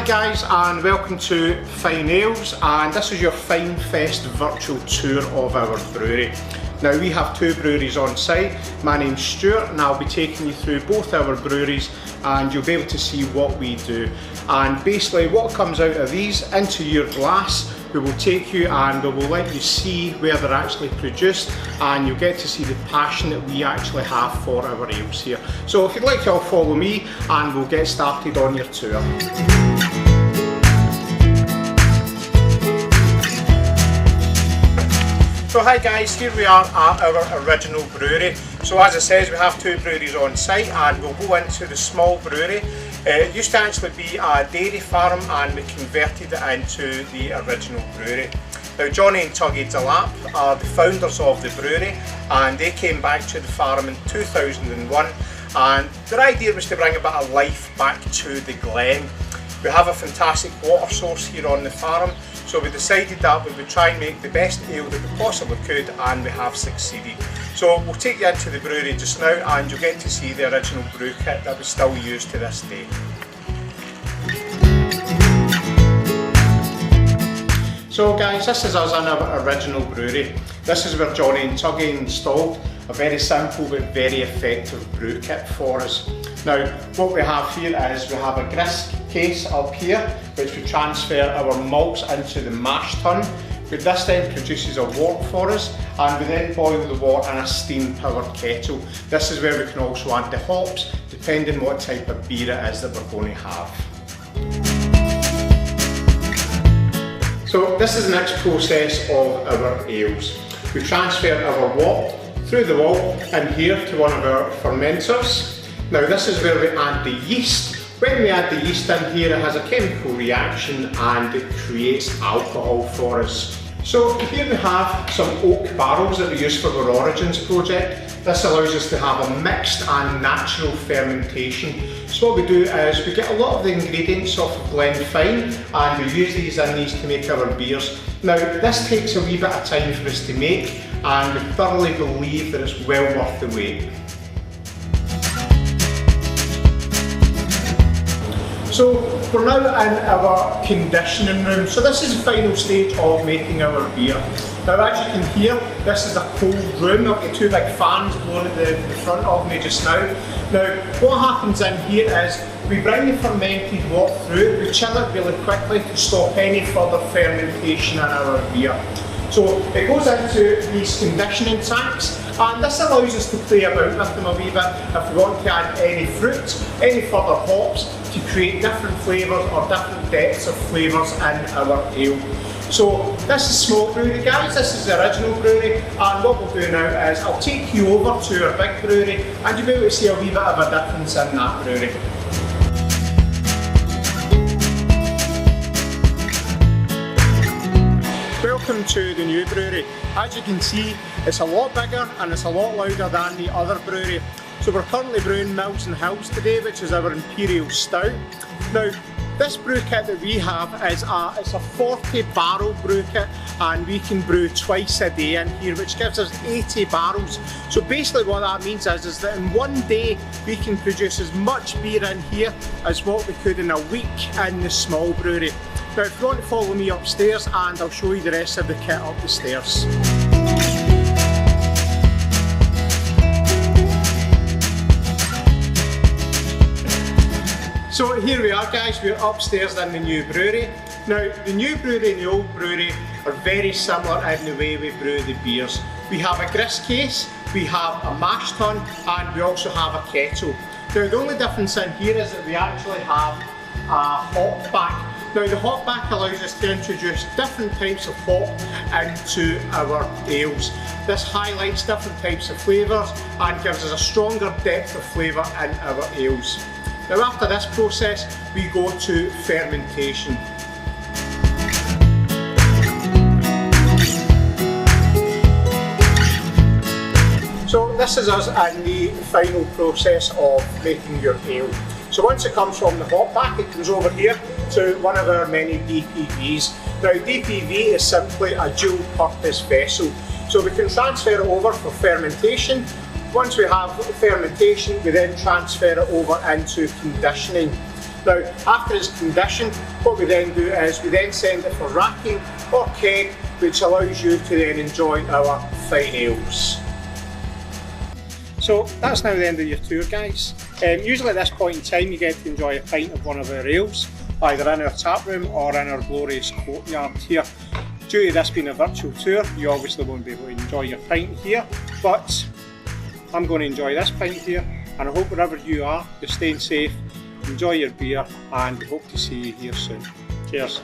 guys, and welcome to Fyne Ales, and this is your Fyne Fest virtual tour of our brewery. Now we have two breweries on site. My name's Stewart and I'll be taking you through both our breweries and you'll be able to see what we do. And basically what comes out of these into your glass, we will take you and we will let you see where they're actually produced, and you'll get to see the passion that we actually have for our ales here. So if you'd like to all follow me and we'll get started on your tour. So hi guys, here we are at our original brewery. So as it says, we have two breweries on site and we'll go into the small brewery. It used to actually be a dairy farm and we converted it into the original brewery. Now Johnny and Tuggy Delap are the founders of the brewery and they came back to the farm in 2001, and their idea was to bring a bit of life back to the glen. We have a fantastic water source here on the farm, so we decided that we would try and make the best ale that we possibly could, and we have succeeded. So we'll take you into the brewery just now and you'll get to see the original brew kit that we still use to this day. So guys, this is us in our original brewery. This is where Johnny and Tuggy installed a very simple but very effective brew kit for us. Now what we have here is we have a grist case up here which we transfer our malts into the mash tun. But this then produces a wort for us, and we then boil the wort in a steam powered kettle. This is where we can also add the hops depending what type of beer it is that we're going to have. So this is the next process of our ales. We transfer our wort through the wall in here to one of our fermenters. Now this is where we add the yeast. When we add the yeast in here, it has a chemical reaction and it creates alcohol for us. So here we have some oak barrels that we use for our Origins project. This allows us to have a mixed and natural fermentation. So what we do is we get a lot of the ingredients off of Glen Fyne and we use these in these to make our beers. Now this takes a wee bit of time for us to make, and we thoroughly believe that it's well worth the wait. So we're now in our conditioning room. So this is the final stage of making our beer. Now as you can hear, this is a cold room. I've got two big fans blowing at the front of me just now. Now what happens in here is we bring the fermented wort through, we chill it really quickly to stop any further fermentation in our beer. So it goes into these conditioning tanks, and this allows us to play about with them a wee bit if we want to add any fruit, any further hops to create different flavours or different depths of flavours in our ale. So this is small brewery guys, this is the original brewery, and what we'll do now is I'll take you over to our big brewery and you'll be able to see a wee bit of a difference in that brewery. Welcome to the new brewery. As you can see, it's a lot bigger and it's a lot louder than the other brewery. So we're currently brewing Mills and Hills today, which is our Imperial Stout. Now, this brew kit that we have is it's a 40 barrel brew kit, and we can brew twice a day in here, which gives us 80 barrels. So basically what that means is that in one day we can produce as much beer in here as what we could in a week in the small brewery. Now if you want to follow me upstairs and I'll show you the rest of the kit up the stairs. So here we are guys, we're upstairs in the new brewery. Now the new brewery and the old brewery are very similar in the way we brew the beers. We have a grist case, we have a mash tun, and we also have a kettle. Now the only difference in here is that we actually have a hop back. Now the hop back allows us to introduce different types of hop into our ales. This highlights different types of flavours and gives us a stronger depth of flavour in our ales. Now after this process we go to fermentation. So this is us in the final process of making your ale. So once it comes from the hop back, it comes over here to one of our many DPVs. Now DPV is simply a dual purpose vessel. So we can transfer it over for fermentation. Once we have fermentation, we then transfer it over into conditioning. Now, after it's conditioned, what we then do is we then send it for racking or keg, which allows you to then enjoy our fine ales. So that's now the end of your tour, guys. Usually at this point in time you get to enjoy a pint of one of our ales, either in our tap room or in our glorious courtyard here. Due to this being a virtual tour, you obviously won't be able to enjoy your pint here, but I'm going to enjoy this pint here, and I hope wherever you are, you're staying safe, enjoy your beer, and we hope to see you here soon. Cheers.